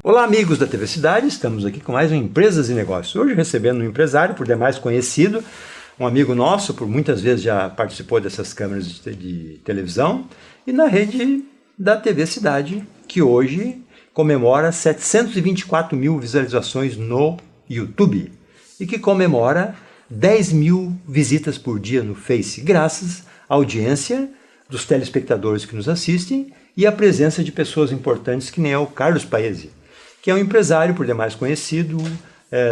Olá, amigos da TV Cidade, estamos aqui com mais um Empresas e Negócios. Hoje recebendo um empresário, por demais conhecido, um amigo nosso, por muitas vezes já participou dessas câmeras de televisão, e na rede da TV Cidade, que hoje comemora 724 mil visualizações no YouTube e que comemora 10 mil visitas por dia no Face, graças à audiência dos telespectadores que nos assistem e à presença de pessoas importantes que nem é o Carlos Paese, que é um empresário por demais conhecido,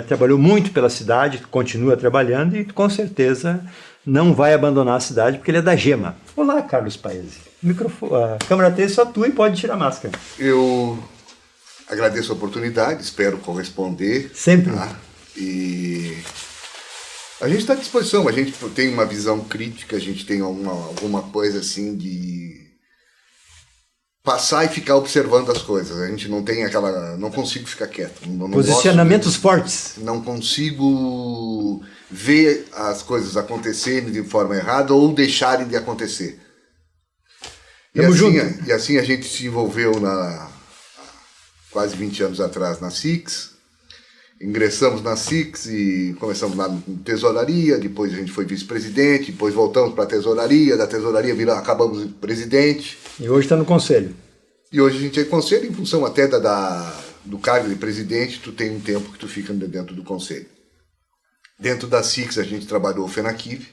trabalhou muito pela cidade, continua trabalhando e com certeza não vai abandonar a cidade porque ele é da Gema. Olá, Carlos Paese. A câmera tem só tu e pode tirar a máscara. Eu agradeço a oportunidade, espero corresponder. Sempre. Tá? E a gente está à disposição, a gente tem uma visão crítica, a gente tem alguma coisa assim de passar e ficar observando as coisas. A gente não tem aquela... não consigo ficar quieto. Não Posicionamentos fortes. Não consigo ver as coisas acontecerem de forma errada ou deixarem de acontecer. E assim a gente se envolveu quase 20 anos atrás na SIX. Ingressamos na SIX e começamos lá na tesouraria, depois a gente foi vice-presidente, depois voltamos para a tesouraria, da tesouraria acabamos presidente. E hoje está no conselho. E hoje a gente é conselho, em função até do cargo de presidente, tu tem um tempo que tu fica dentro do conselho. Dentro da SIX a gente trabalhou o FENAQIV.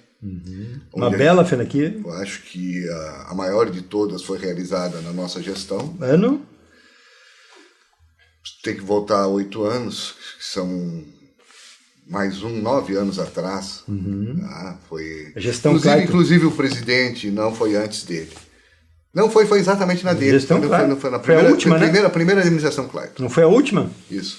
Uma bela FENAQIV. Eu acho que a maior de todas foi realizada na nossa gestão. Ano? Tem que voltar 8 anos, que são mais 9 anos atrás. Foi... A gestão inclusive o presidente não foi antes dele. Não foi exatamente na dele. Gestão foi na primeira, a última, né? Primeira administração Clayton. Não foi a última? Isso.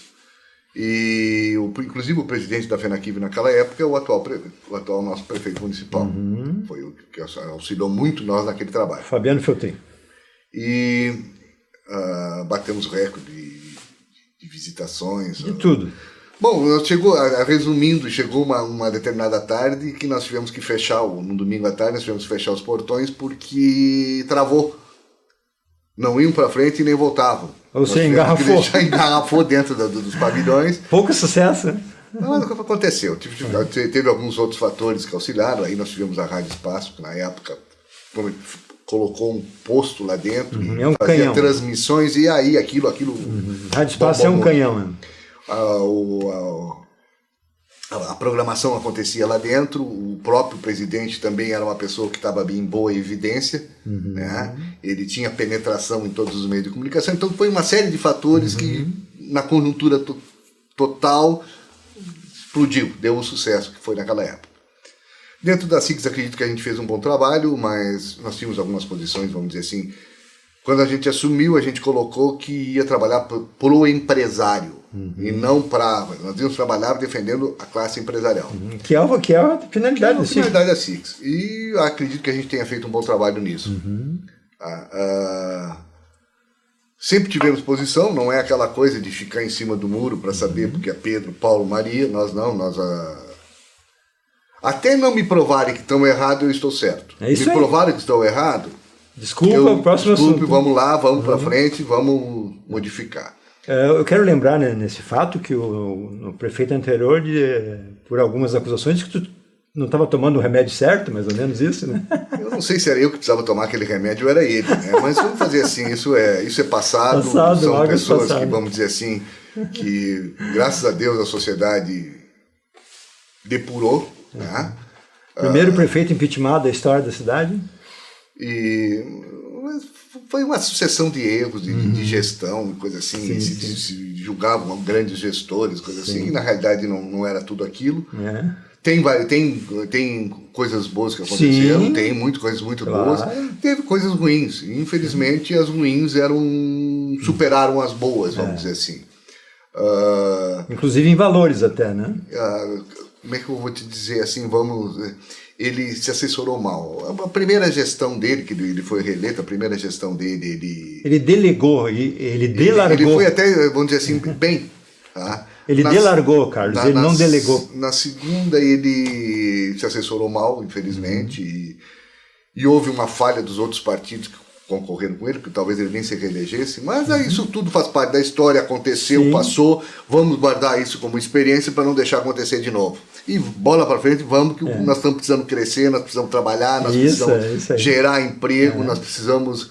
E inclusive o presidente da FENAQIV naquela época é o atual nosso prefeito municipal. Foi o que auxiliou muito nós naquele trabalho. Fabiano Feltrin. E batemos recorde de visitações. De tudo. Bom, resumindo, chegou uma determinada tarde que nós tivemos que fechar, no domingo à tarde, nós tivemos que fechar os portões porque travou. Não iam para frente e nem voltavam. Ou seja, engarrafou. Engarrafou dentro dos pavilhões. Pouco sucesso, né? Não, nunca aconteceu. Teve alguns outros fatores que auxiliaram. Aí nós tivemos a Rádio Espaço, que na época colocou um posto lá dentro, é um fazia canhão. Transmissões, e aí aquilo... Rádio Espaço é um canhão, né? A programação acontecia lá dentro, o próprio presidente também era uma pessoa que estava em boa evidência, né? Ele tinha penetração em todos os meios de comunicação, então foi uma série de fatores que na conjuntura total explodiu, deu o sucesso que foi naquela época. Dentro da SIX acredito que a gente fez um bom trabalho, mas nós tínhamos algumas posições, vamos dizer assim. Quando a gente assumiu, a gente colocou que ia trabalhar pro empresário e não para... Nós íamos trabalhar defendendo a classe empresarial. Que é a finalidade da SIX. Finalidade da SIX. E acredito que a gente tenha feito um bom trabalho nisso. Sempre tivemos posição, não é aquela coisa de ficar em cima do muro para saber porque é Pedro, Paulo, Maria. Nós não, até não me provarem que estão errado, eu estou certo. É isso me aí. Provarem que estou errado... Próximo assunto. Vamos lá, vamos para frente, vamos modificar. Eu quero lembrar, né, nesse fato que o prefeito anterior, por algumas acusações, que tu não estava tomando o remédio certo, mais ou menos isso, né? Eu não sei se era eu que precisava tomar aquele remédio ou era ele, né? Mas vamos fazer assim, isso é passado, são pessoas que, vamos dizer assim, que graças a Deus a sociedade depurou. Né? Primeiro prefeito impeachmentado da história da cidade. Mas foi uma sucessão de erros de gestão, coisa assim, se julgavam grandes gestores, coisa assim, e na realidade não era tudo aquilo. Tem coisas boas que aconteceram, tem coisas muito boas, teve coisas ruins, e infelizmente as ruins superaram as boas, vamos dizer assim. Inclusive em valores até, né? Como é que eu vou te dizer assim, ele se assessorou mal. A primeira gestão dele, que ele foi reeleito, a primeira gestão dele, ele delegou, ele delargou. Ele foi até, vamos dizer assim, bem. Tá? Ele delargou, Carlos, ele não delegou. Na segunda ele se assessorou mal, infelizmente, e houve uma falha dos outros partidos concorrendo com ele, porque talvez ele nem se reelegesse, mas isso tudo faz parte da história, aconteceu, passou, vamos guardar isso como experiência para não deixar acontecer de novo. E bola para frente, vamos, que nós estamos precisando crescer, nós precisamos trabalhar, nós precisamos gerar emprego, nós precisamos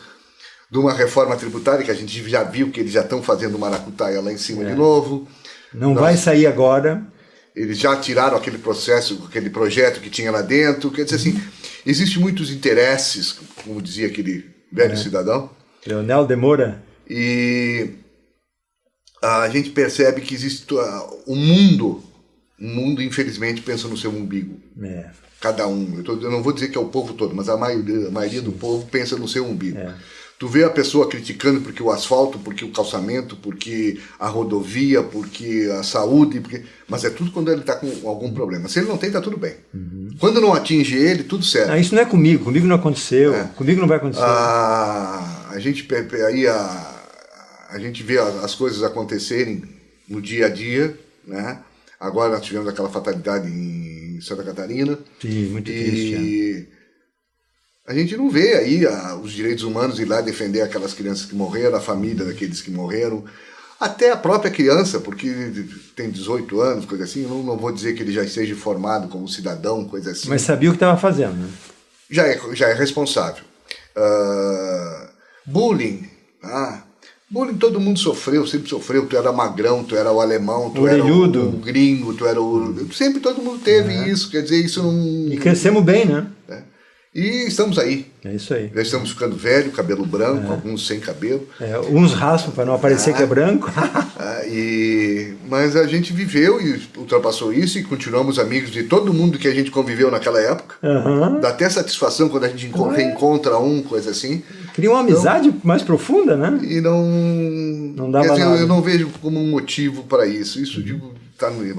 de uma reforma tributária, que a gente já viu que eles já estão fazendo maracutaia lá em cima de novo. Não vai sair agora. Eles já tiraram aquele processo, aquele projeto que tinha lá dentro. Quer dizer assim, existem muitos interesses, como dizia aquele velho cidadão. Leonel de Moura. E a gente percebe que existe o mundo, infelizmente, pensa no seu umbigo. Cada um. Eu não vou dizer que é o povo todo, mas a maioria do povo pensa no seu umbigo. Tu vê a pessoa criticando porque o asfalto, porque o calçamento, porque a rodovia, porque a saúde, mas é tudo quando ele está com algum problema. Se ele não tem, está tudo bem. Quando não atinge ele, tudo certo. Isso não é comigo não aconteceu, comigo não vai acontecer. A gente vê as coisas acontecerem no dia a dia, né? Agora nós tivemos aquela fatalidade em Santa Catarina. Sim, muito triste. A gente não vê aí os direitos humanos ir lá defender aquelas crianças que morreram, a família daqueles que morreram, até a própria criança, porque tem 18 anos, coisa assim. Eu não vou dizer que ele já esteja formado como cidadão, coisa assim. Mas sabia o que estava fazendo, né? Já é responsável. Bullying. Bullying todo mundo sofreu, sempre sofreu. Tu era magrão, tu era o alemão, tu era o gringo, tu era o... Sempre todo mundo teve isso, quer dizer, isso não... E crescemos bem, né? E estamos aí. É isso aí. Já estamos ficando velho, cabelo branco, alguns sem cabelo. Uns raspam para não aparecer que é branco. Mas a gente viveu e ultrapassou isso e continuamos amigos de todo mundo que a gente conviveu naquela época. Dá até satisfação quando a gente reencontra coisa assim. Cria uma amizade mais profunda, né? E não dava nada. Eu não vejo como um motivo para isso. Isso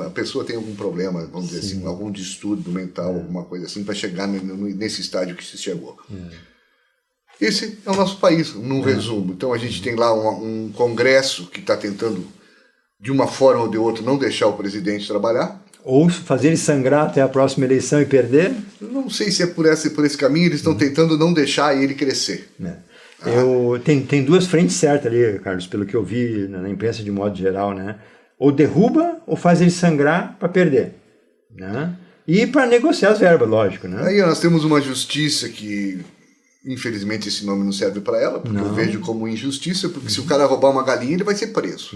a pessoa tem algum problema, vamos dizer assim, algum distúrbio mental, alguma coisa assim, para chegar nesse estágio que se chegou. Esse é o nosso país, num resumo. Então a gente tem lá um congresso que está tentando, de uma forma ou de outra, não deixar o presidente trabalhar. Ou fazer ele sangrar até a próxima eleição e perder? Não sei se é por esse caminho, eles estão tentando não deixar ele crescer. Tem duas frentes certas ali, Carlos, pelo que eu vi na imprensa de modo geral, né? Ou derruba ou faz ele sangrar para perder, né? E para negociar as verbas, lógico, né? Aí nós temos uma justiça que, infelizmente, esse nome não serve para ela, porque eu vejo como injustiça, porque se o cara roubar uma galinha, ele vai ser preso.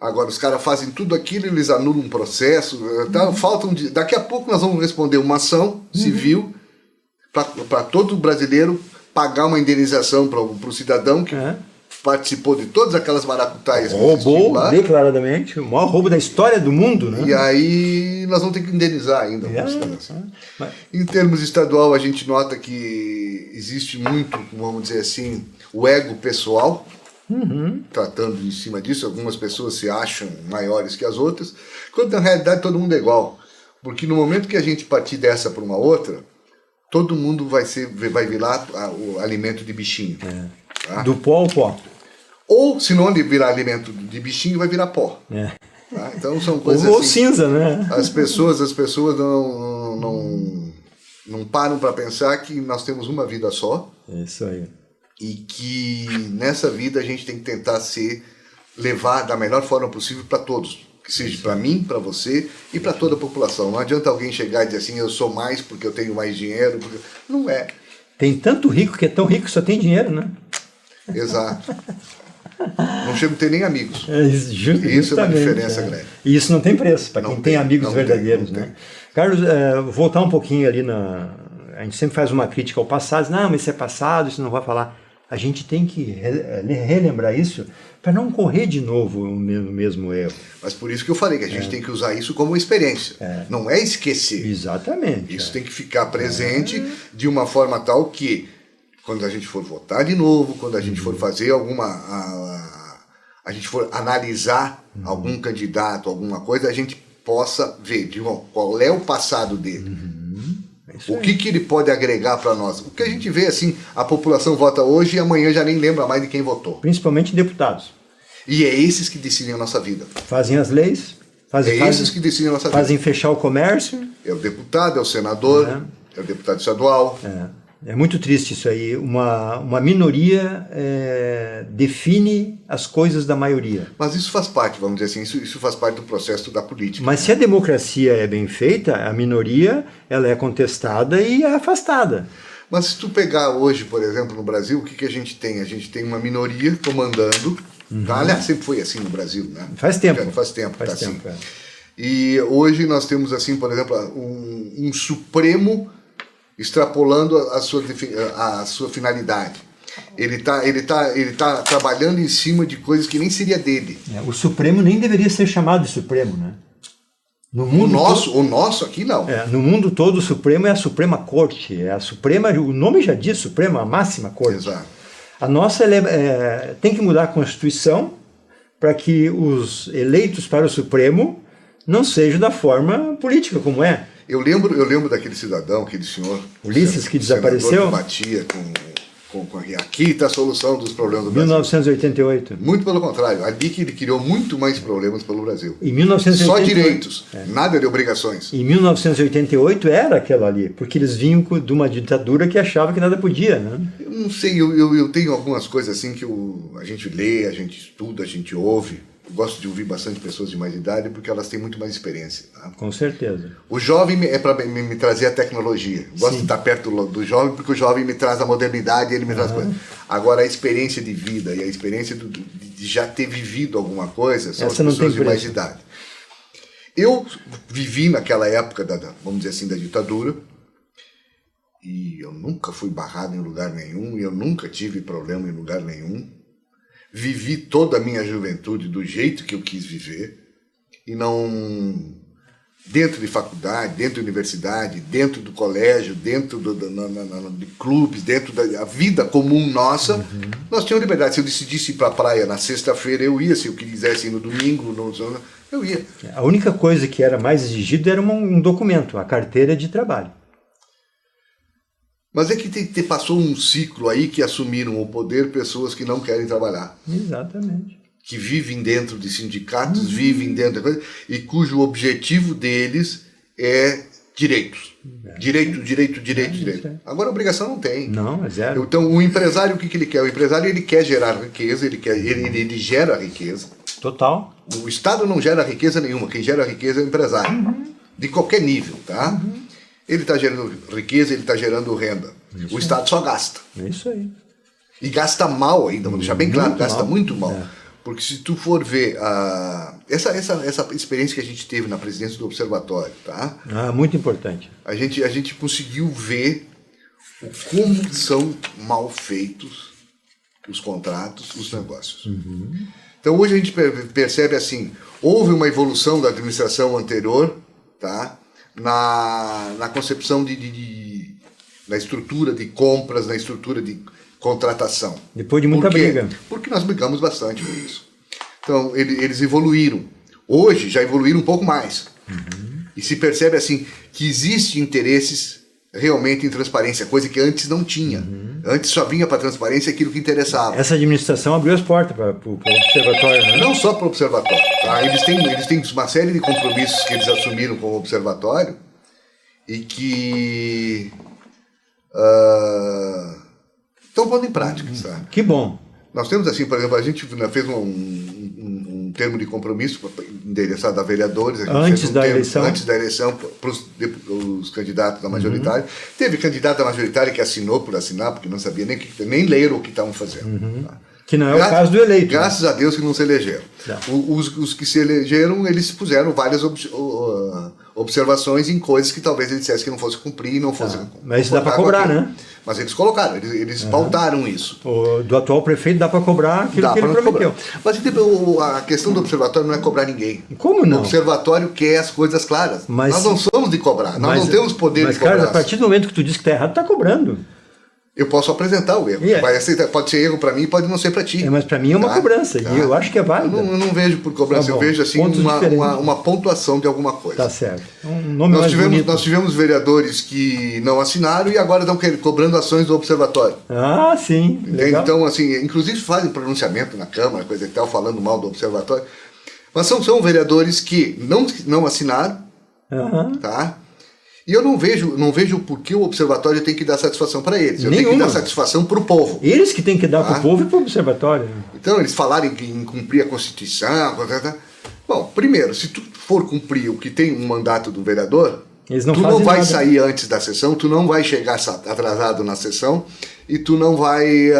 Agora, os caras fazem tudo aquilo, eles anulam um processo, daqui a pouco nós vamos responder uma ação civil para todo brasileiro pagar uma indenização para o cidadão que participou de todas aquelas maracutaias. Roubou declaradamente, o maior roubo da história do mundo, né? E aí nós vamos ter que indenizar ainda. Em termos estadual, a gente nota que existe muito, vamos dizer assim, o ego pessoal, tratando em cima disso. Algumas pessoas se acham maiores que as outras, quando na realidade todo mundo é igual. Porque no momento que a gente partir dessa para uma outra, todo mundo vai virar o alimento de bichinho. Do pó ao pó. Ou, se não virar alimento de bichinho, vai virar pó. Então são coisas ou assim, cinza, né? As pessoas não param para pensar que nós temos uma vida só. É isso aí. E que nessa vida a gente tem que tentar levar da melhor forma possível para todos. Que seja para mim, para você e para toda a população. Não adianta alguém chegar e dizer assim, eu sou mais porque eu tenho mais dinheiro. Não é. Tem tanto rico que é tão rico que só tem dinheiro, né? Exato. Não chego a ter nem amigos. Isso é uma diferença grande. E isso não tem preço, para quem tem amigos verdadeiros, né? Carlos, voltar um pouquinho ali a gente sempre faz uma crítica ao passado, não, mas isso é passado, isso não vai falar. A gente tem que relembrar isso para não correr de novo no mesmo erro. Mas por isso que eu falei que a gente tem que usar isso como experiência. Não é esquecer. Exatamente. Isso tem que ficar presente de uma forma tal que, quando a gente for votar de novo, quando a gente for fazer a gente for analisar algum candidato, alguma coisa, a gente possa ver qual é o passado dele. O que ele pode agregar para nós. O que a gente vê assim, a população vota hoje e amanhã já nem lembra mais de quem votou. Principalmente deputados. E é esses que decidem a nossa vida. Fazem as leis. Esses que decidem a nossa vida. Fazem fechar o comércio. É o deputado, é o senador, é o deputado estadual. É muito triste isso aí. Uma minoria define as coisas da maioria. Mas isso faz parte, vamos dizer assim, isso faz parte do processo da política. Mas se a democracia é bem feita, a minoria ela é contestada e é afastada. Mas se tu pegar hoje, por exemplo, no Brasil, o que a gente tem? A gente tem uma minoria comandando, tá? Aliás, sempre foi assim no Brasil, né? Faz tempo. Faz tempo, tá assim. É. E hoje nós temos, assim, por exemplo, um Supremo extrapolando a sua finalidade. Ele tá trabalhando em cima de coisas que nem seria dele. O Supremo nem deveria ser chamado de Supremo, né? No mundo o nosso aqui não. No mundo todo o Supremo é a Suprema Corte, é a Suprema, o nome já diz Suprema, a máxima corte. Exato. A nossa tem que mudar a Constituição para que os eleitos para o Supremo não sejam da forma política como é. Eu lembro daquele cidadão, aquele senhor Ulisses, que desapareceu, que batia aqui está a solução dos problemas do Brasil. 1988. Muito pelo contrário, ali que ele criou muito mais problemas pelo Brasil. Em 1988, só direitos, nada de obrigações. Em 1988 era aquela ali, porque eles vinham de uma ditadura que achava que nada podia, né? Eu não sei, eu tenho algumas coisas assim que a gente lê, a gente estuda, a gente ouve. Eu gosto de ouvir bastante pessoas de mais idade porque elas têm muito mais experiência. Tá? Com certeza. O jovem é para me trazer a tecnologia. Eu gosto de estar perto do jovem porque o jovem me traz a modernidade e ele me traz coisas. Agora, a experiência de vida e a experiência de já ter vivido alguma coisa são as pessoas de mais idade. Eu vivi naquela época, vamos dizer assim, da ditadura, e eu nunca fui barrado em lugar nenhum, e eu nunca tive problema em lugar nenhum. Vivi toda a minha juventude do jeito que eu quis viver, e não dentro de faculdade, dentro de universidade, dentro do colégio, dentro de clubes, dentro da vida comum nossa, nós tínhamos liberdade. Se eu decidisse ir para a praia na sexta-feira, eu ia. Se eu quisesse ir no domingo, eu ia. A única coisa que era mais exigida era um documento, a carteira de trabalho. Mas é que passou um ciclo aí que assumiram o poder pessoas que não querem trabalhar. Exatamente. Que vivem dentro de sindicatos, vivem dentro da coisa, e cujo objetivo deles é direitos. Direito. Agora a obrigação não tem. Não, é zero. Então o empresário, o que ele quer? O empresário ele quer gerar riqueza, ele gera riqueza. Total. O Estado não gera riqueza nenhuma, quem gera riqueza é o empresário. De qualquer nível, tá? Ele está gerando riqueza, ele está gerando renda. O Estado só gasta. É isso aí. E gasta mal ainda, vou deixar bem claro, gasta muito mal. É. Porque se tu for ver essa experiência que a gente teve na presidência do Observatório, tá? Muito importante. A gente conseguiu ver como são mal feitos os contratos, os negócios. Então hoje a gente percebe assim, houve uma evolução da administração anterior, tá? Na concepção na estrutura de compras, na estrutura de contratação. Depois de muita briga. Porque nós brigamos bastante com isso. Então, eles evoluíram. Hoje, já evoluíram um pouco mais. E se percebe, assim, que existem interesses realmente em transparência, coisa que antes não tinha. Antes só vinha para a transparência aquilo que interessava. Essa administração abriu as portas para o observatório, né? Não só para o observatório. Tá? Eles têm uma série de compromissos que eles assumiram com o observatório e que estão pondo em prática, sabe? Que bom. Nós temos assim, por exemplo, a gente fez um termo de compromisso endereçado a vereadores. Antes da eleição para os candidatos da majoritária. Teve candidato da majoritária que assinou por assinar, porque não sabia nem ler o que estavam fazendo. Tá? Que não é o caso do eleito. Graças a Deus que não se elegeram. Os que se elegeram, eles puseram várias observações em coisas que talvez eles dissessem que não fosse cumprir e não fosse... Mas isso dá para cobrar, né? Mas eles colocaram, eles pautaram isso. Do atual prefeito dá para cobrar aquilo que ele prometeu. Mas a questão do observatório não é cobrar ninguém. Como não? O observatório quer as coisas claras. Nós não somos de cobrar, nós não temos poder de cobrar. Mas, cara, a partir do momento que tu diz que está errado, está cobrando. Eu posso apresentar o erro. Pode ser erro para mim, pode não ser para ti. Mas para mim é uma cobrança, e eu acho que é válido. Eu não vejo por cobrança, eu vejo assim uma pontuação de alguma coisa. Tá certo. Nós tivemos vereadores que não assinaram e agora estão cobrando ações do observatório. Sim. Legal. Então, assim, inclusive fazem pronunciamento na Câmara, coisa e tal, falando mal do observatório. Mas são vereadores que não assinaram, tá? E eu não vejo por que o observatório tem que dar satisfação para eles. Eu tenho que dar satisfação para o povo. Eles que têm que dar para o povo e para o observatório. Então, eles falarem em cumprir a Constituição. Bom, primeiro, se tu for cumprir o que tem um mandato do vereador, tu não vai sair antes da sessão, tu não vai chegar atrasado na sessão e tu não vai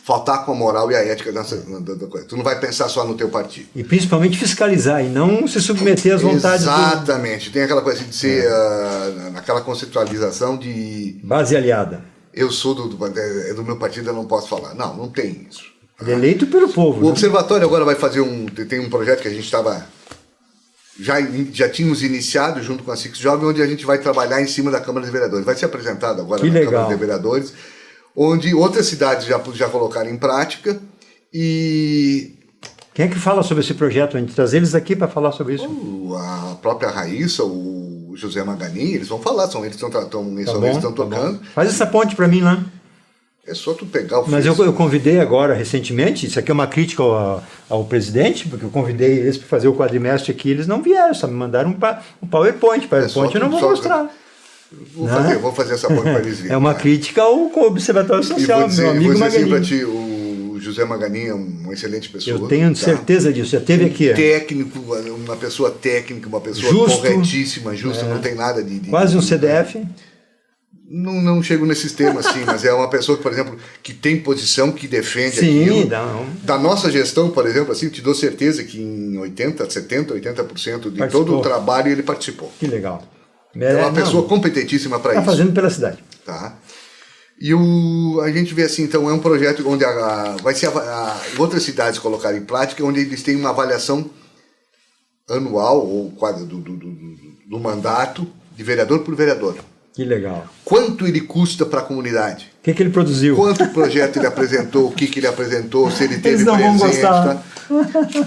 faltar com a moral e a ética da coisa. Tu não vai pensar só no teu partido. E principalmente fiscalizar e não se submeter às vontades. Exatamente. Tem aquela coisa de ser naquela conceitualização de... Base aliada. Eu sou do meu partido, eu não posso falar. Não, não tem isso. Ele é eleito pelo povo. O observatório agora vai fazer tem um projeto que a gente estava... Já tínhamos iniciado junto com a Cix Jovem, onde a gente vai trabalhar em cima da Câmara de Vereadores. Vai ser apresentado agora na Câmara de Vereadores, onde outras cidades já colocaram em prática e... Quem é que fala sobre esse projeto? A gente traz eles aqui para falar sobre isso. A própria Raíssa, o José Maganin, eles vão falar, eles estão tocando. Faz essa ponte para mim lá. É só tu pegar o... Mas eu convidei agora, recentemente, isso aqui é uma crítica ao presidente, porque eu convidei eles para fazer o quadrimestre aqui, eles não vieram, só me mandaram um PowerPoint. PowerPoint eu não vou mostrar. Vou fazer essa ponte para eles virem. É uma crítica ao Observatório Social, meu amigo Maganin. O José Maganin é uma excelente pessoa. Eu tenho certeza disso, já teve aqui. Técnico, uma pessoa técnica, uma pessoa corretíssima, justa, não tem nada de... Quase um CDF. Não chego nesses temas, sim, mas é uma pessoa que, por exemplo, que tem posição, que defende aquilo. Da nossa gestão, por exemplo, assim, te dou certeza que em 80% de todo o trabalho ele participou. Que legal. É uma pessoa competentíssima para isso. Está fazendo pela cidade. Tá. E a gente vê assim, então, é um projeto onde vai ser outras cidades colocarem em prática, onde eles têm uma avaliação anual, ou quase do mandato, de vereador por vereador. Que legal. Quanto ele custa para a comunidade? O que ele produziu? Quanto projeto ele apresentou, o que ele apresentou, se ele teve eles não presente. Vão gostar. Tá?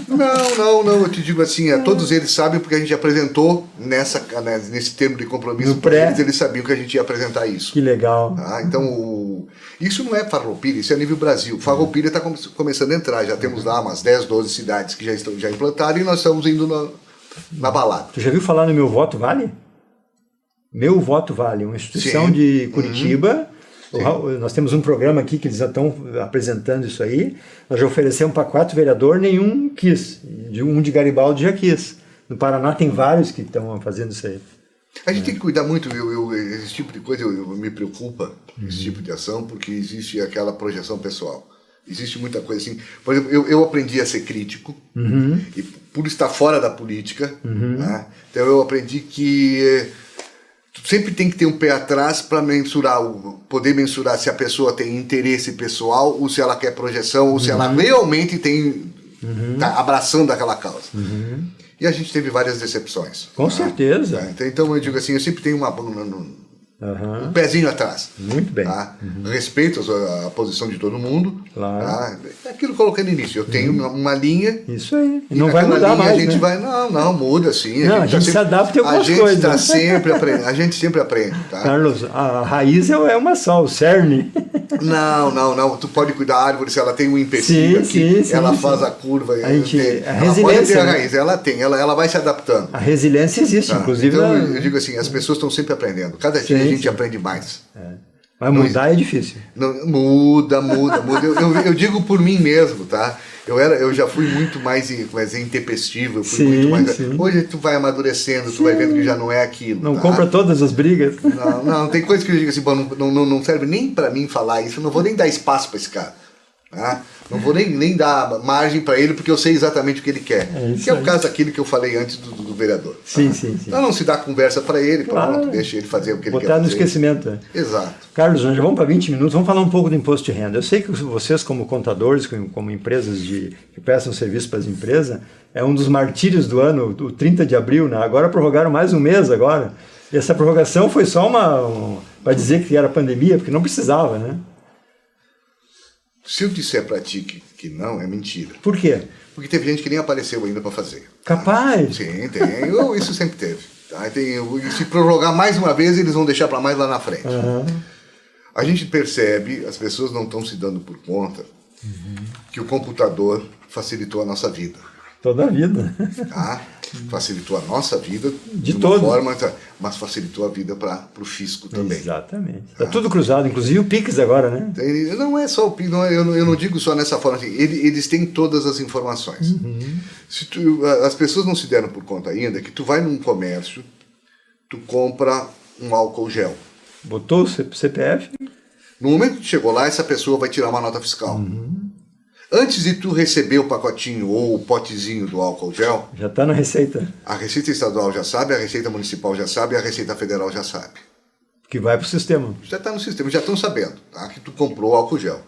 Não, eu te digo assim, todos eles sabem porque a gente apresentou nesse termo de compromisso para eles sabiam que a gente ia apresentar isso. Que legal. Tá? Então, isso não é Farroupilha, isso é nível Brasil. Farroupilha está começando a entrar, já temos lá umas 10, 12 cidades que já implantaram e nós estamos indo na balada. Tu já viu falar no Meu Voto Vale? Meu Voto Vale, uma instituição de Curitiba. Nós temos um programa aqui que eles já estão apresentando isso aí. Nós já oferecemos para 4 vereadores, nenhum quis. Um de Garibaldi já quis. No Paraná tem vários que estão fazendo isso aí. A gente tem que cuidar muito, esse tipo de coisa me preocupa, esse tipo de ação, porque existe aquela projeção pessoal. Existe muita coisa assim. Por exemplo, eu aprendi a ser crítico, e por estar fora da política, né? Então eu aprendi que sempre tem que ter um pé atrás para poder mensurar se a pessoa tem interesse pessoal, ou se ela quer projeção, ou se ela realmente está abraçando aquela causa. E a gente teve várias decepções. Com certeza. Então eu digo assim, eu sempre tenho um pezinho atrás. Muito bem. Tá? Respeito a posição de todo mundo. Claro. Tá? Aquilo que eu coloquei no início. Eu tenho uma linha. Isso aí. E não vai mudar mais, a gente vai... Não, muda sim. A gente se adapta a algumas coisas. A gente sempre aprende. Tá? Carlos, a raiz é uma só, o cerne. Não. Tu pode cuidar da árvore se ela tem um empecilho aqui. Ela faz a curva. A resiliência. Pode ter a raiz. Ela tem. Ela vai se adaptando. A resiliência existe, inclusive. Então, eu digo assim, as pessoas estão sempre aprendendo. Cada dia a gente aprende mais. Mas mudar é difícil. Muda. Eu digo por mim mesmo, tá? Eu já fui muito mais intempestivo. Hoje tu vai amadurecendo, tu vai vendo que já não é aquilo. Não compra todas as brigas. Não, tem coisa que eu digo assim, não serve nem pra mim falar isso, eu não vou nem dar espaço pra esse cara. Tá? Não vou nem dar margem para ele, porque eu sei exatamente o que ele quer. Que é o caso daquele que eu falei antes do vereador. Sim. Então não se dá conversa para ele, pronto, deixa ele fazer o que ele quer fazer. Botar no esquecimento. Exato. Carlos, nós já vamos para 20 minutos, vamos falar um pouco do imposto de renda. Eu sei que vocês, como contadores, como empresas que prestam serviço para as empresas, é um dos martírios do ano, o 30 de abril, né? Agora prorrogaram mais um mês agora. E essa prorrogação foi só para dizer que era pandemia, porque não precisava, né? Se eu disser para ti que não, é mentira. Por quê? Porque teve gente que nem apareceu ainda para fazer. Capaz? Sim, tem. Isso sempre teve. Tá? Se prorrogar mais uma vez, eles vão deixar para mais lá na frente. A gente percebe, as pessoas não estão se dando por conta que o computador facilitou a nossa vida. Toda a vida. Tá? Facilitou a nossa vida De uma todo. forma, mas facilitou a vida para o fisco também. Exatamente. Está tudo cruzado, inclusive o Pix agora, né? Não é só o PIX, eu não digo só nessa forma, assim, eles têm todas as informações. As pessoas não se deram por conta ainda que tu vai num comércio, tu compra um álcool gel. Botou o CPF? No momento que chegou lá, essa pessoa vai tirar uma nota fiscal. Antes de tu receber o pacotinho ou o potezinho do álcool gel, Já está na receita. a Receita Estadual já sabe, a Receita Municipal já sabe, a Receita Federal já sabe. Que vai para o sistema. Já está no sistema, já estão sabendo, tá? Que tu comprou álcool gel.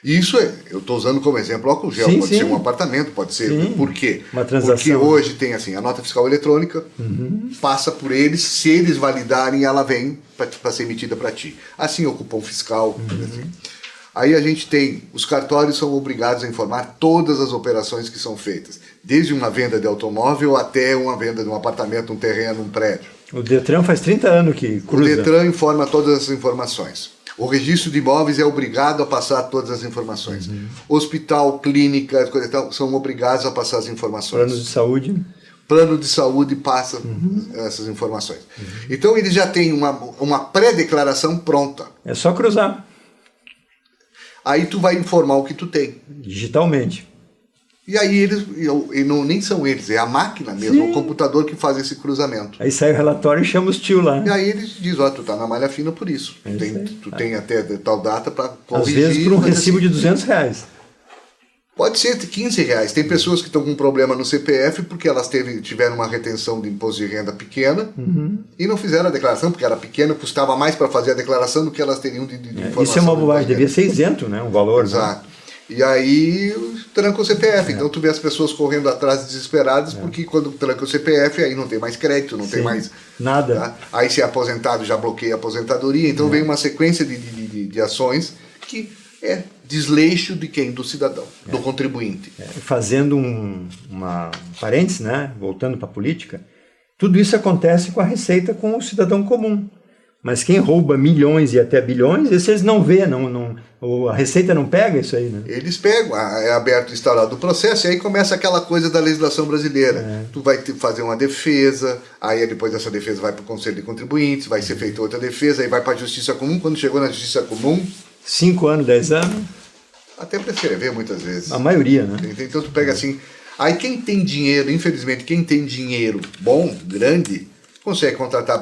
E isso eu estou usando como exemplo álcool gel, Sim, pode sim. ser um apartamento, pode ser. Sim. Por quê? Uma transação. Porque hoje tem assim, a nota fiscal eletrônica, passa por eles, se eles validarem, ela vem para ser emitida para ti. Assim o cupom fiscal. Assim. Aí a gente tem, os cartórios são obrigados a informar todas as operações que são feitas, desde uma venda de automóvel até uma venda de um apartamento, um terreno, um prédio. O Detran faz 30 anos que cruza. O Detran informa todas as informações. O registro de imóveis é obrigado a passar todas as informações. Hospital, clínica, coisa e tal, são obrigados a passar as informações. Planos de saúde. Plano de saúde passa essas informações. Então eles já têm uma pré-declaração pronta. É só cruzar. Aí tu vai informar o que tu tem. Digitalmente. E aí eles, nem são eles, é a máquina mesmo, o computador que faz esse cruzamento. Aí sai o relatório e chama os tio lá. E aí eles dizem, ó, tu tá na malha fina por isso. Tu tem até tal data para corrigir. Às vezes por um mas recibo assim, de R$200. pode ser de R$15. Tem pessoas que estão com problema no CPF porque elas tiveram uma retenção de imposto de renda pequena e não fizeram a declaração, porque era pequena, custava mais para fazer a declaração do que elas teriam de informação. Isso é uma bobagem, devia ser isento, né? Um valor. Exato. E aí tranca o CPF. Então tu vê as pessoas correndo atrás desesperadas, porque quando tranca o CPF, aí não tem mais crédito, não tem mais nada. Tá? Aí se é aposentado, já bloqueia a aposentadoria. Então vem uma sequência de ações que é desleixo de quem? Do cidadão, do contribuinte. Fazendo uma parênteses, né? Voltando para a política, tudo isso acontece com a Receita, com o cidadão comum. Mas quem rouba milhões e até bilhões, esse eles não vê, a Receita não pega isso aí, né? Eles pegam, é aberto e instaurado o processo, e aí começa aquela coisa da legislação brasileira. Tu vai fazer uma defesa, aí depois dessa defesa vai para o Conselho de Contribuintes, vai ser feita outra defesa, aí vai para a Justiça Comum. Quando chegou na Justiça Comum... 5 anos, 10 anos? Até prescrever muitas vezes. A maioria, né? Então tu pega assim... Aí quem tem dinheiro, infelizmente, quem tem dinheiro bom, grande, consegue contratar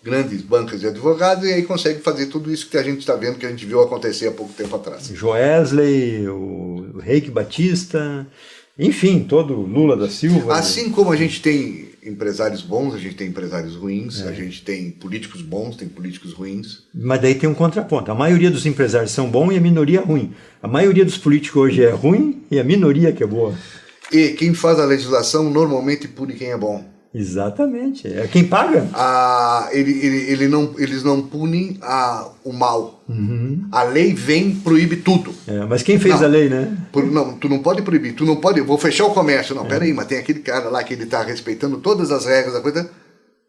grandes bancas de advogados e aí consegue fazer tudo isso que a gente está vendo, que a gente viu acontecer há pouco tempo atrás. Joesley, o Reiki Batista, enfim, todo Lula da Silva. Assim como a gente tem empresários bons, a gente tem empresários ruins, a gente tem políticos bons, tem políticos ruins. Mas daí tem um contraponto. A maioria dos empresários são bons e a minoria é ruim. A maioria dos políticos hoje é ruim e a minoria que é boa. E quem faz a legislação normalmente pune quem é bom. Exatamente. É quem paga. Eles não punem o mal. A lei vem, proíbe tudo. Mas quem fez a lei, né? Não, tu não pode proibir, tu não pode, vou fechar o comércio. Não, peraí, mas tem aquele cara lá que ele está respeitando todas as regras da coisa.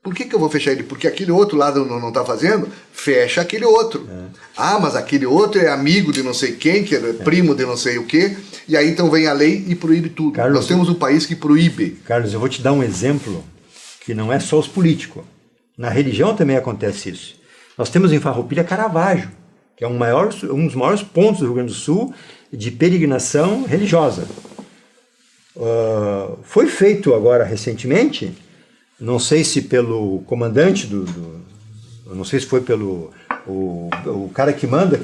Por que eu vou fechar ele? Porque aquele outro lado não está fazendo? Fecha aquele outro. Ah, mas aquele outro é amigo de não sei quem, que é primo de não sei o quê. E aí então vem a lei e proíbe tudo. Carlos, nós temos um país que proíbe. Carlos, eu vou te dar um exemplo que não é só os políticos. Na religião também acontece isso. Nós temos em Farroupilha Caravaggio, que é um dos maiores pontos do Rio Grande do Sul de peregrinação religiosa. Foi feito agora recentemente, não sei se pelo comandante não sei se foi pelo o cara que manda,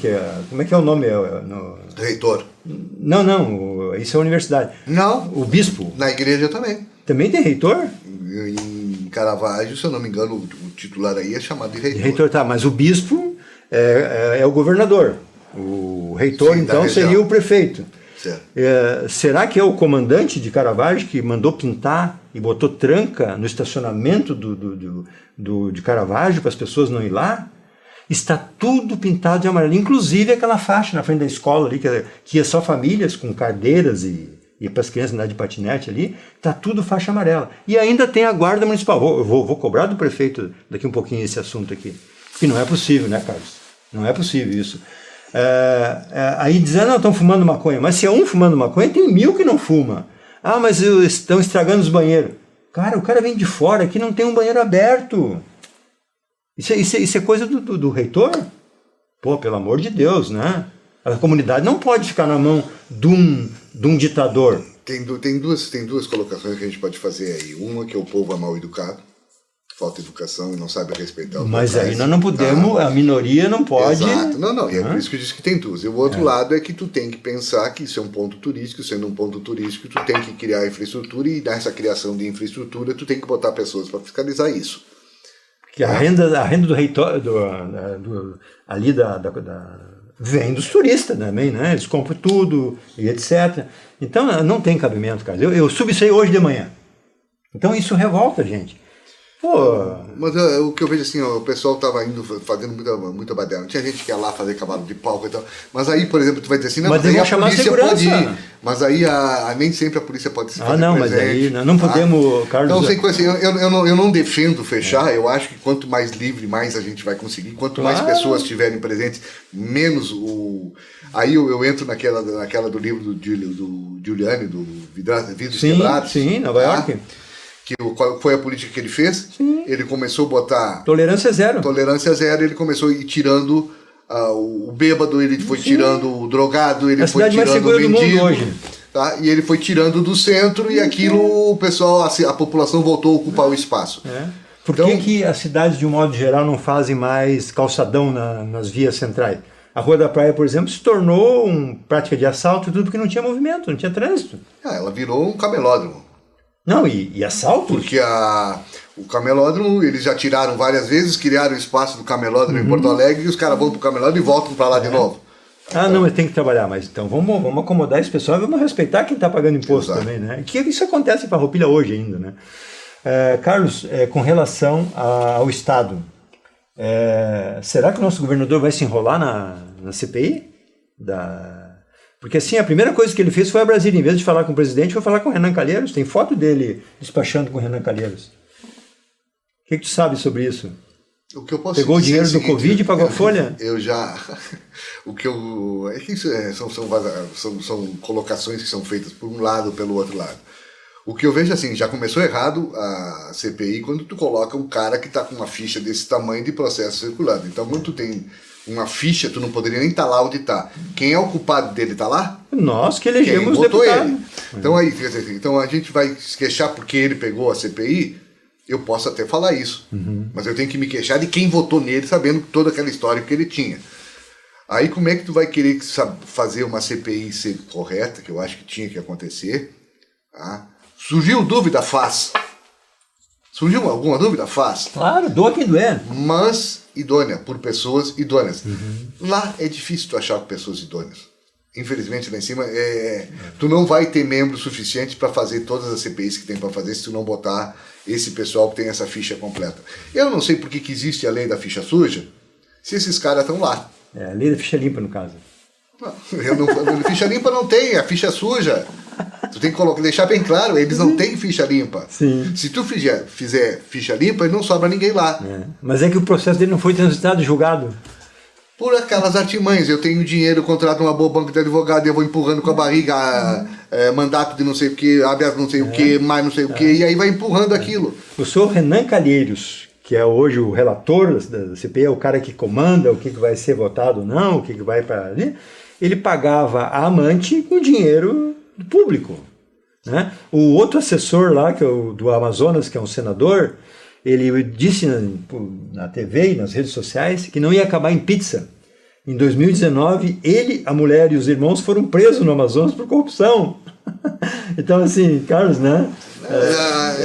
como é que é o nome? Reitor. Não, isso é a universidade. Não. O bispo. Na igreja também. Também tem reitor? Em Caravaggio, se eu não me engano, o titular aí é chamado de reitor. Reitor, tá, mas o bispo é o governador. O reitor, então, seria o prefeito. Será que é o comandante de Caravaggio que mandou pintar e botou tranca no estacionamento de Caravaggio para as pessoas não ir lá? Está tudo pintado de amarelo, inclusive aquela faixa na frente da escola ali, que é só famílias com cadeiras e para as crianças andar de patinete ali, está tudo faixa amarela. E ainda tem a guarda municipal. Vou cobrar do prefeito daqui um pouquinho esse assunto aqui. Que não é possível, né, Carlos? Não é possível isso. Aí dizendo, não, estão fumando maconha. Mas se é um fumando maconha, tem 1000 que não fuma. Ah, mas estão estragando os banheiros. Cara, o cara vem de fora, aqui não tem um banheiro aberto. Isso é coisa do reitor? Pô, pelo amor de Deus, né? A comunidade não pode ficar na mão de um ditador. Tem duas colocações que a gente pode fazer aí. Uma que é o povo é mal educado, falta educação e não sabe respeitar os Mas locais. aí nós não podemos, a minoria não pode... Exato. Não, e é por isso que eu disse que tem duas. E o outro lado é que tu tem que pensar que isso é um ponto turístico, sendo um ponto turístico, tu tem que criar infraestrutura e nessa criação de infraestrutura tu tem que botar pessoas para fiscalizar isso. Que a renda do reitor, ali vem dos turistas também, né? Eles compram tudo e etc. Então não tem cabimento, cara. Eu subi isso aí hoje de manhã. Então isso revolta a gente. Pô. Mas o que eu vejo assim, ó, o pessoal tava indo fazendo muita baderna. Tinha gente que ia lá fazer cavalo de palco e tal. Mas aí, por exemplo, tu vai dizer assim, não, mas aí a polícia pode ir. Mas aí nem sempre a polícia pode se fazer não, presente, mas aí não podemos, Carlos... Então, sem coisa assim, eu não defendo fechar, eu acho que quanto mais livre, mais a gente vai conseguir. Quanto mais pessoas estiverem presentes, menos o... Aí eu entro naquela do livro do Giuliani, do Vidros Quebrados. Sim, Nova York. Qual foi a política que ele fez? Sim. Ele começou a botar... Tolerância zero. Tolerância zero, ele começou a ir tirando o bêbado, ele foi tirando o drogado, ele foi tirando o mendigo. Hoje. Tá? E ele foi tirando do centro e aquilo, o pessoal, a população voltou a ocupar o espaço. Por que as cidades, de um modo geral, não fazem mais calçadão nas vias centrais? A Rua da Praia, por exemplo, se tornou prática de assalto, tudo porque não tinha movimento, não tinha trânsito. Ela virou um camelódromo. Não, e assalto? Porque o camelódromo, eles já tiraram várias vezes, criaram o espaço do camelódromo em Porto Alegre e os caras vão pro camelódromo e voltam para lá de novo. Não, mas tem que trabalhar mais. Então vamos acomodar esse pessoal e vamos respeitar quem está pagando imposto também, né? Que isso acontece em Farroupilha hoje ainda, né? Carlos, com relação ao Estado, será que o nosso governador vai se enrolar na CPI? Porque assim, a primeira coisa que ele fez foi a Brasília. Em vez de falar com o presidente, foi falar com o Renan Calheiros. Tem foto dele despachando com o Renan Calheiros. O que tu sabe sobre isso? O que eu posso Pegou o dinheiro do Covid e pagou a folha? Eu já... É que isso são colocações que são feitas por um lado ou pelo outro lado. O que eu vejo assim, já começou errado a CPI quando tu coloca um cara que está com uma ficha desse tamanho de processo circulando. Então, quando tu tem uma ficha, tu não poderia nem estar lá onde está. Quem é o culpado dele está lá? Nós que elegemos o deputado. Ele. Então, então a gente vai se queixar porque ele pegou a CPI? Eu posso até falar isso. Mas eu tenho que me queixar de quem votou nele, sabendo toda aquela história que ele tinha. Aí como é que tu vai querer fazer uma CPI ser correta, que eu acho que tinha que acontecer? Tá? Surgiu dúvida, faz. Surgiu alguma dúvida? Faz. Claro, doa quem doer. Mas idônea, por pessoas idôneas. Lá é difícil tu achar pessoas idôneas. Infelizmente, lá em cima, tu não vai ter membros suficientes para fazer todas as CPIs que tem para fazer se tu não botar esse pessoal que tem essa ficha completa. Eu não sei por que existe a lei da ficha suja, se esses caras estão lá. A lei da ficha limpa, no caso. A ficha limpa não tem, a ficha suja. Tu tem que deixar bem claro, eles não têm ficha limpa. Sim. Se tu fizer ficha limpa, não sobra ninguém lá. Mas é que o processo dele não foi transitado e julgado. Por aquelas artimanhas, eu tenho dinheiro, contrato uma boa banca de advogado, eu vou empurrando com a barriga mandato de não sei o que, habeas não sei o que, mais não sei o que, e aí vai empurrando aquilo. O senhor Renan Calheiros, que é hoje o relator da CPI, é o cara que comanda o que vai ser votado ou não, o que vai para ali, ele pagava a amante com dinheiro público. Né? O outro assessor lá, que é o do Amazonas, que é um senador, ele disse na TV e nas redes sociais que não ia acabar em pizza. Em 2019, ele, a mulher e os irmãos foram presos no Amazonas por corrupção. Então, assim, Carlos, né?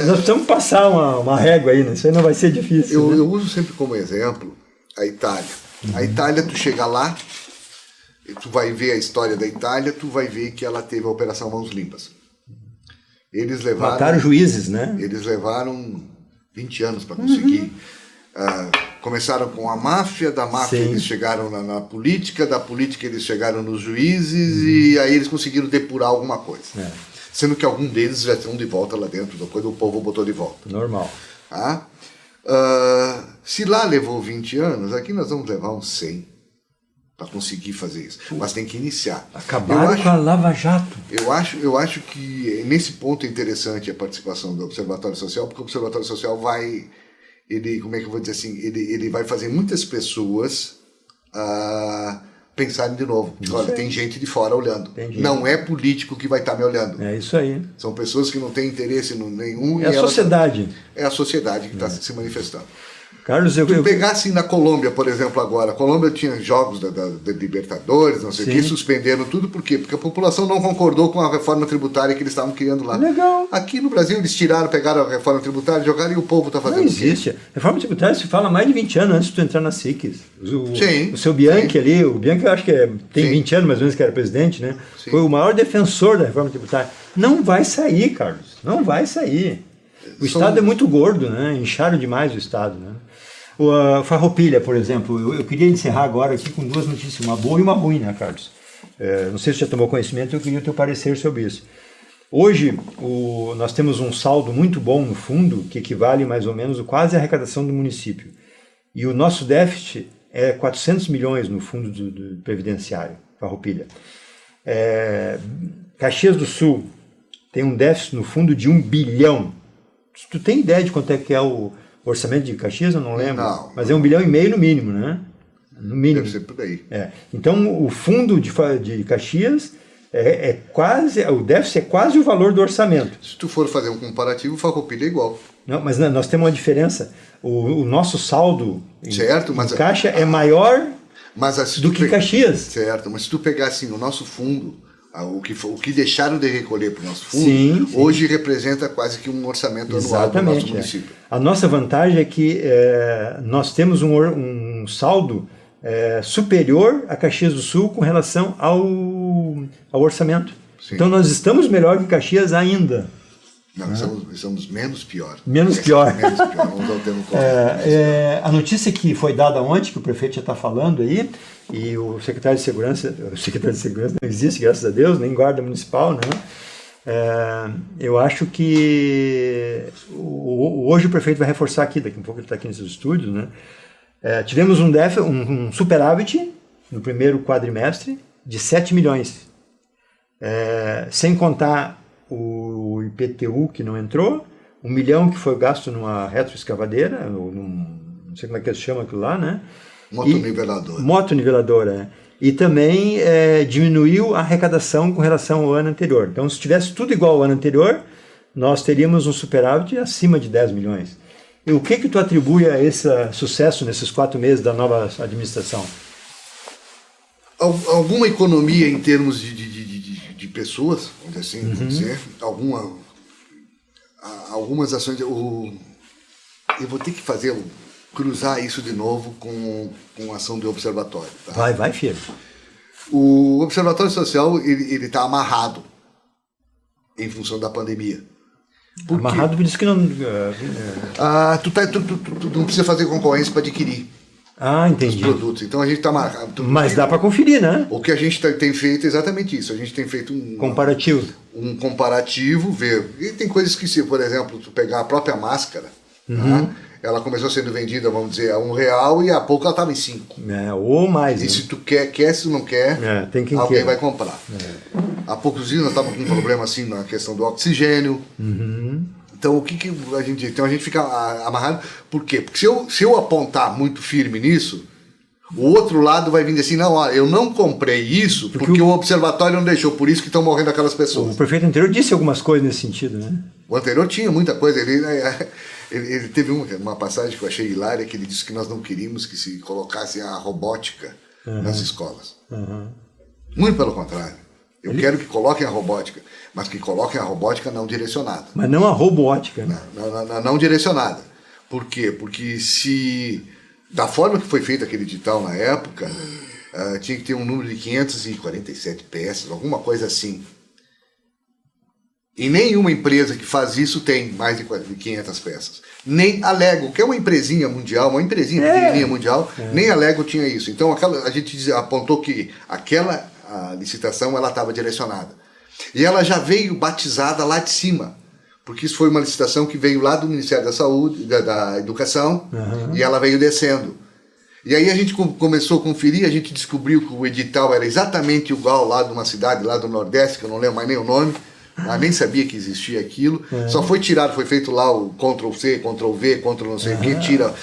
Nós precisamos passar uma régua aí, né? Isso aí não vai ser difícil. Eu uso sempre como exemplo a Itália. A Itália, tu chega lá, tu vai ver a história da Itália, tu vai ver que ela teve a Operação Mãos Limpas. Eles levaram... Mataram juízes, né? Eles levaram 20 anos para conseguir. Começaram com a máfia, da máfia Sim. eles chegaram na política, da política eles chegaram nos juízes e aí eles conseguiram depurar alguma coisa. Sendo que algum deles já estão de volta lá dentro, depois o povo botou de volta. Normal. Se lá levou 20 anos, aqui nós vamos levar uns 100. para conseguir fazer isso. Mas tem que iniciar. Acabaram com a Lava Jato. Eu acho que nesse ponto é interessante a participação do Observatório Social, porque o Observatório Social vai, como é que eu vou dizer assim, ele vai fazer muitas pessoas pensarem de novo. Olha, tem gente de fora olhando. Não é político que vai estar me olhando. É isso aí. São pessoas que não têm interesse nenhum. É a sociedade. É a sociedade que está se manifestando. Carlos, tu pegar assim na Colômbia, por exemplo, agora. A Colômbia tinha jogos da Libertadores, não sei o que, suspenderam tudo. Por quê? Porque a população não concordou com a reforma tributária que eles estavam criando lá. Legal. Aqui no Brasil eles pegaram a reforma tributária, jogaram e o povo está fazendo. Não existe. Reforma tributária se fala há mais de 20 anos antes de tu entrar na SICs. Sim. O seu Bianchi ali, o Bianchi eu acho que tem 20 anos mais ou menos que era presidente, né? Sim. Foi o maior defensor da reforma tributária. Não vai sair, Carlos. Não vai sair. O Estado é muito gordo, né? Incharam demais o Estado, né? O Farroupilha, por exemplo, eu queria encerrar agora aqui com duas notícias, uma boa e uma ruim, né, Carlos? Não sei se você já tomou conhecimento, eu queria o teu parecer sobre isso. Hoje, nós temos um saldo muito bom no fundo, que equivale mais ou menos quase à arrecadação do município. E o nosso déficit é 400 milhões no fundo do previdenciário, Farroupilha. Caxias do Sul tem um déficit no fundo de 1 bilhão. Tu tem ideia de quanto é que é o orçamento de Caxias? Eu não lembro. Não. Mas é 1,5 bilhão no mínimo, né? No mínimo. Deve ser por aí. Então, o fundo de Caxias o déficit é quase o valor do orçamento. Se tu for fazer um comparativo, o Farroupilha é igual. Não, mas nós temos uma diferença. O nosso saldo em caixa é maior do que Caxias. Certo, mas se tu pegar assim, o nosso fundo, o que deixaram de recolher para o nosso fundo, hoje representa quase que um orçamento anual do nosso município. A nossa vantagem é que nós temos um saldo superior a Caxias do Sul com relação ao orçamento. Sim. Então nós estamos melhor que Caxias ainda. Não, estamos menos pior. Menos pior. Menos pior. Vamos ao termo a notícia que foi dada ontem, que o prefeito já está falando aí, e o secretário de Segurança não existe, graças a Deus, nem guarda municipal, né? Eu acho que hoje o prefeito vai reforçar aqui, daqui a pouco ele está aqui nesses estúdios, né? Tivemos um superávit no primeiro quadrimestre de 7 milhões, sem contar o IPTU que não entrou, 1 milhão que foi gasto numa retroescavadeira, não sei como é que se chama aquilo lá, né? Motoniveladora. E também diminuiu a arrecadação com relação ao ano anterior. Então, se tivesse tudo igual ao ano anterior, nós teríamos um superávit acima de 10 milhões. E o que tu atribui a esse sucesso nesses 4 meses da nova administração? Alguma economia em termos de pessoas, assim, vamos dizer, algumas ações. Eu vou ter que cruzar isso de novo com a ação do observatório. Tá? Vai, filho. O Observatório Social ele está amarrado em função da pandemia. Amarrado por isso que não... Tu não precisa fazer concorrência para adquirir entendi. os produtos. Então a gente está amarrado. Mas dá para conferir, né? O que a gente tem feito é exatamente isso. A gente tem feito comparativo. Um comparativo, ver. E tem coisas que, se, por exemplo, tu pegar a própria máscara, tá? Ela começou sendo vendida, vamos dizer, a R$1 e há pouco ela estava em 5. Ou mais. E se tu quer, se tu não quer, alguém vai comprar. Há poucos dias nós estávamos com um problema assim na questão do oxigênio. Então o que a gente... Então a gente fica amarrado. Por quê? Porque se eu apontar muito firme nisso, o outro lado vai vir assim, não, ó, eu não comprei isso porque o observatório não deixou, por isso que estão morrendo aquelas pessoas. O prefeito anterior disse algumas coisas nesse sentido, né? O anterior tinha muita coisa. Ele teve uma passagem que eu achei hilária, que ele disse que nós não queríamos que se colocasse a robótica nas escolas. Muito pelo contrário. Eu quero que coloquem a robótica, mas que coloquem a robótica não direcionada. Mas não a robótica. Não direcionada. Por quê? Porque da forma que foi feito aquele edital na época, tinha que ter um número de 547 peças, alguma coisa assim. E nenhuma empresa que faz isso tem mais de 500 peças. Nem a Lego, que é uma empresinha mundial, uma empresinha pequenininha mundial, nem a Lego tinha isso. Então a gente apontou que aquela licitação ela estava direcionada. E ela já veio batizada lá de cima, porque isso foi uma licitação que veio lá do Ministério da Saúde, da Educação, e ela veio descendo. E aí a gente começou a conferir, a gente descobriu que o edital era exatamente igual lá de uma cidade lá do Nordeste, que eu não lembro mais nem o nome, nem sabia que existia aquilo. Só foi tirado, foi feito lá o Ctrl+C, Ctrl+V, Ctrl não sei o que, tira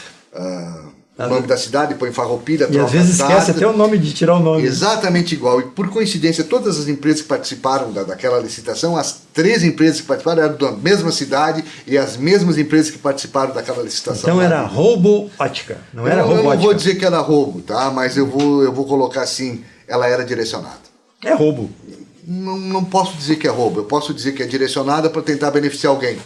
o nome da cidade, põe Farroupilha, e às vezes esquece até o nome de tirar o nome. Exatamente igual. E por coincidência, todas as empresas que participaram daquela licitação, as 3 empresas que participaram eram da mesma cidade e as mesmas empresas que participaram daquela licitação. Então era robótica, não era robótica. Eu não vou dizer que era roubo, tá? Mas eu vou colocar assim, ela era direcionada. É roubo. Não posso dizer que é roubo, eu posso dizer que é direcionada para tentar beneficiar alguém.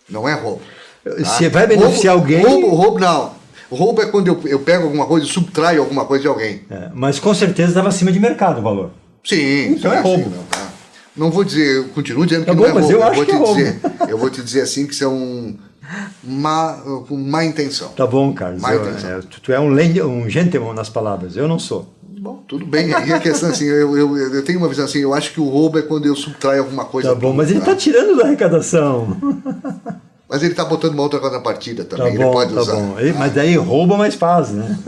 Não é roubo. Tá? Você vai beneficiar alguém... Roubo não. O roubo é quando eu pego alguma coisa e subtraio alguma coisa de alguém. Mas com certeza estava acima de mercado o valor. Sim. Então é roubo. Não, tá? Não vou dizer, eu continuo dizendo que bom, não é mas roubo. eu acho que é roubo. Eu vou te dizer assim que são com má intenção. Tá bom, Carlos. Tu é um gentleman nas palavras, eu não sou. Bom, tudo bem. Aí a questão assim, eu tenho uma visão assim, eu acho que o roubo é quando eu subtraio alguma coisa. Tá bom, mas ele está tirando da arrecadação. Mas ele está botando uma outra coisa na partida também, ele pode usar. Bom. Mas daí rouba, mas faz, né?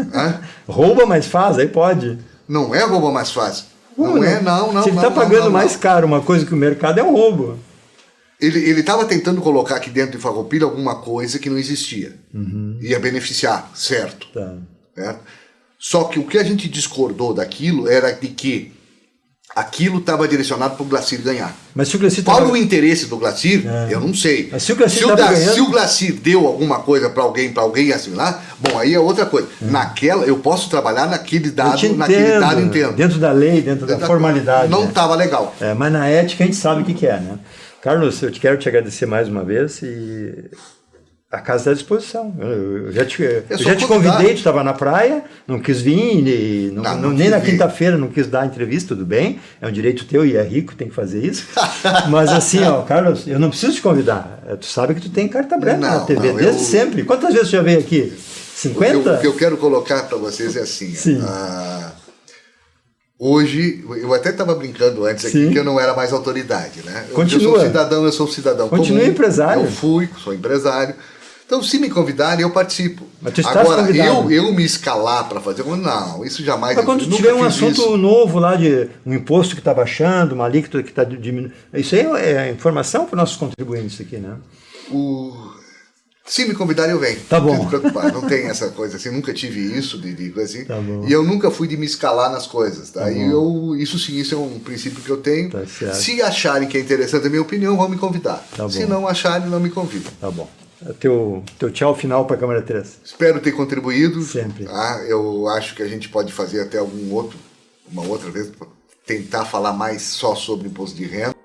Rouba, mas faz, aí pode. Não é rouba, mais fácil. Não. Se ele está pagando mais caro uma coisa que o mercado, é um roubo. Ele estava tentando colocar aqui dentro de Farroupilha alguma coisa que não existia. Ia beneficiar, certo. Tá. Certo? Só que o que a gente discordou daquilo era de que aquilo estava direcionado para o Glacir ganhar. Mas se o Glacir Qual o interesse do Glacir? Eu não sei. Mas se o Glacir deu alguma coisa para alguém assimilar, bom, aí é outra coisa. Naquela, eu posso trabalhar naquele dado inteiro. Dentro da lei, dentro da formalidade. Não estava legal. Mas na ética a gente sabe o que é, né? Carlos, eu quero te agradecer mais uma vez e a casa está à disposição. Eu já te convidei, tu estava na praia, não quis vir, nem na quinta-feira não quis dar entrevista, tudo bem, é um direito teu e é rico, tem que fazer isso. Mas assim, Carlos, eu não preciso te convidar. Tu sabe que tu tem carta branca na TV desde sempre. Quantas vezes tu já veio aqui? 50? O que eu quero colocar para vocês é assim. Sim. Hoje, eu até estava brincando antes aqui que eu não era mais autoridade, né? Continua. Eu sou um cidadão Continua comum. Empresário. Eu sou empresário. Então, se me convidarem, eu participo. Mas tu agora, eu me escalar para fazer... Não, isso jamais... Mas quando tu tiver um assunto novo lá, de um imposto que está baixando, uma alíquota que está diminuindo... Isso aí é informação para os nossos contribuintes aqui, né? Se me convidarem, eu venho. Tá bom. Não se preocupar, não tem essa coisa assim, nunca tive isso de coisa assim. Tá bom. E eu nunca fui de me escalar nas coisas, tá? Isso é um princípio que eu tenho. Tá certo. Se acharem que é interessante a minha opinião, vão me convidar. Tá bom. Se não acharem, não me convidam. Tá bom. Teu tchau final para a câmera 3. Espero ter contribuído. Sempre. Eu acho que a gente pode fazer até uma outra vez, tentar falar mais só sobre imposto de renda.